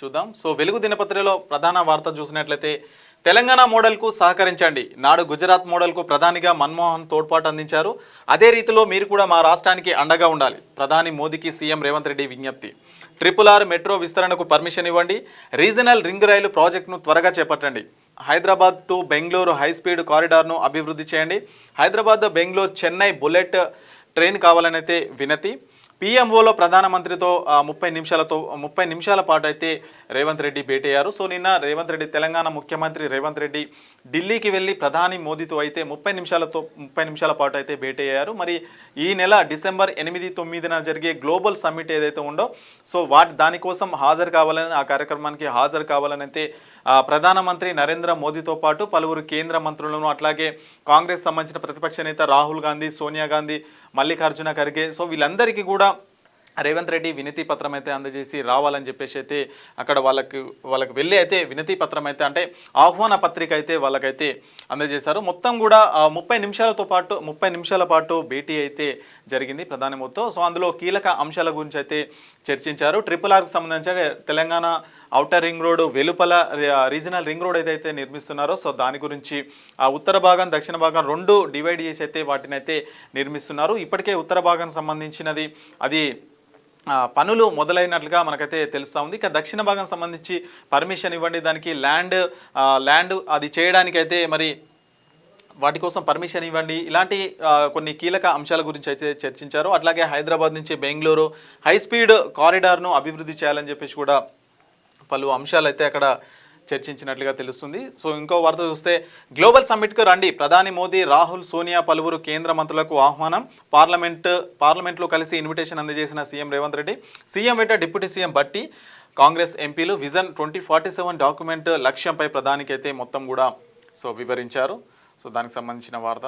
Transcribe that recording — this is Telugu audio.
చూద్దాం. సో వెలుగు దినపత్రికలో ప్రధాన వార్త చూసినట్లయితే తెలంగాణ మోడల్కు సహకరించండి. నాడు గుజరాత్ మోడల్కు ప్రధానిగా మన్మోహన్ తోడ్పాటు అందించారు. అదే రీతిలో మీరు కూడా మా రాష్ట్రానికి అండగా ఉండాలి. ప్రధాని మోదీకి సీఎం రేవంత్ రెడ్డి విజ్ఞప్తి. RRR మెట్రో విస్తరణకు పర్మిషన్ ఇవ్వండి. రీజనల్ రింగ్ రైలు ప్రాజెక్టును త్వరగా చేపట్టండి. హైదరాబాద్ టు బెంగళూరు హైస్పీడ్ కారిడార్ను అభివృద్ధి చేయండి. హైదరాబాద్ బెంగళూరు చెన్నై బుల్లెట్ ట్రైన్ కావాలనైతే వినతి. PMOలో ప్రధానమంత్రితో 30 నిమిషాల పాటు అయితే రేవంత్ రెడ్డి భేటీ అయ్యారు. సో నిన్న రేవంత్ రెడ్డి తెలంగాణ ముఖ్యమంత్రి రేవంత్ రెడ్డి ఢిల్లీకి వెళ్ళి ప్రధాని మోదీతో అయితే 30 నిమిషాల పాటు అయితే భేటీ అయ్యారు. మరి ఈ నెల డిసెంబర్ 8, 9న జరిగే గ్లోబల్ సమ్మిట్ ఏదైతే ఉందో సో దానికోసం హాజరు కావాలని ఆ కార్యక్రమానికి హాజరు కావాలని అయితే ప్రధానమంత్రి నరేంద్ర మోదీతో పాటు పలువురు కేంద్ర మంత్రులను అట్లాగే కాంగ్రెస్ సంబంధించిన ప్రతిపక్ష నేత రాహుల్ గాంధీ, సోనియా గాంధీ, మల్లికార్జున ఖర్గే సో వీళ్ళందరికీ కూడా రేవంత్ రెడ్డి వినతి పత్రం అయితే అందజేసి రావాలని చెప్పేసి అయితే అక్కడ వాళ్ళకి వెళ్ళి అయితే వినతి పత్రం అయితే అంటే ఆహ్వాన పత్రిక అయితే వాళ్ళకైతే అందజేశారు. మొత్తం కూడా 30 నిమిషాల పాటు భేటీ అయితే జరిగింది ప్రధాని మోదీతో. సో అందులో కీలక అంశాల గురించి అయితే చర్చించారు. RRRకి సంబంధించి తెలంగాణ ఔటర్ రింగ్ రోడ్ వెలుపల రీజనల్ రింగ్ రోడ్ ఏదైతే నిర్మిస్తున్నారో సో దాని గురించి ఉత్తర భాగం దక్షిణ భాగం 2 డివైడ్ చేసి అయితే వాటిని అయితే నిర్మిస్తున్నారు. ఇప్పటికే ఉత్తర భాగానికి సంబంధించినది అది పనులు మొదలైనట్లుగా మనకైతే తెలుస్తూ ఉంది. ఇక దక్షిణ భాగం సంబంధించి పర్మిషన్ ఇవ్వండి, దానికి ల్యాండ్ అది చేయడానికైతే మరి వాటి కోసం పర్మిషన్ ఇవ్వండి, ఇలాంటి కొన్ని కీలక అంశాల గురించి అయితే చర్చించారు. అట్లాగే హైదరాబాద్ నుంచి బెంగళూరు హైస్పీడ్ కారిడార్ను అభివృద్ధి చేయాలని చెప్పేసి కూడా పలు అంశాలు అయితే అక్కడ చర్చించినట్లుగా తెలుస్తుంది. సో ఇంకో వార్త చూస్తే గ్లోబల్ సమ్మిట్కు రండి. ప్రధాని మోదీ, రాహుల్, సోనియా పలువురు కేంద్ర మంత్రులకు ఆహ్వానం. పార్లమెంట్లో కలిసి ఇన్విటేషన్ అందజేసిన సీఎం రేవంత్ రెడ్డి. సీఎం వెంట డిప్యూటీ సీఎం భట్టి, కాంగ్రెస్ ఎంపీలు విజన్ 2047 డాక్యుమెంట్ లక్ష్యంపై ప్రధానికి అయితే మొత్తం కూడా సో వివరించారు. సో దానికి సంబంధించిన వార్త.